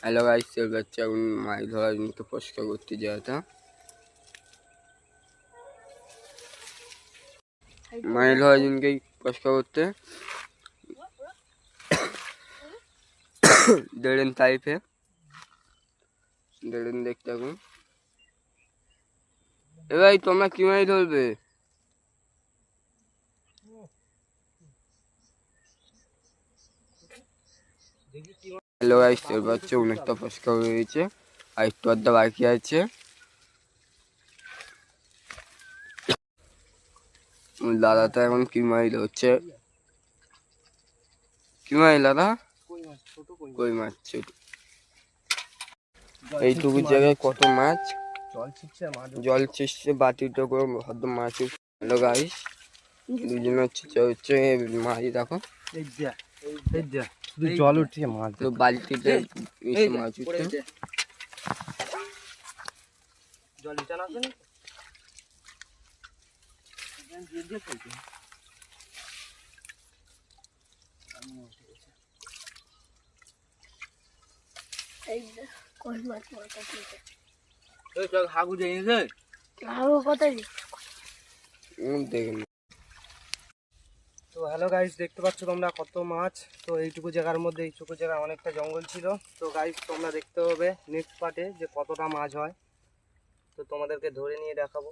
Hello guys, চলে যাচ্ছে এখন মাছ ধরার জন্য পরিষ্কার করতে যাওয়াটা। মাছ ধরার জন্য পরিষ্কার করতে দেড়েন টাইপে দেড়েন দেখতে এখন। এ ভাই, তোমরা কি মাছ ধরবে? হ্যালো গাইস, চলে যাচ্ছে অনেকটা পরিষ্কার হয়ে গেছে, আর একটু আধটা বাকি আছে। দাদাটা এখন কি মাছ ধরছে? কি মাছ দাদা? কই মাছ ছোট। এইটুকু জায়গায় কত মাছ জল ছিটছে, বাতিটা করে হয়তো মাছ। হ্যালো গাইস, দুজন হচ্ছে মাছ দেখো, জল উঠছে মাছ বালতিতে মাছ উঠছে। জল ইটান আছে না হাগু যাইছে দেখেন। তো হ্যালো গাইস, দেখতে পাচ্ছ তোমরা কত মাছ। তো এইটুকু জায়গার মধ্যে এইটুকু জায়গা অনেকটা জঙ্গল ছিল। তো গাইস তোমরা দেখতে হবে নেক্সট পার্টে যে কতটা মাছ হয়, তো তোমাদেরকে ধরে নিয়ে দেখাবো।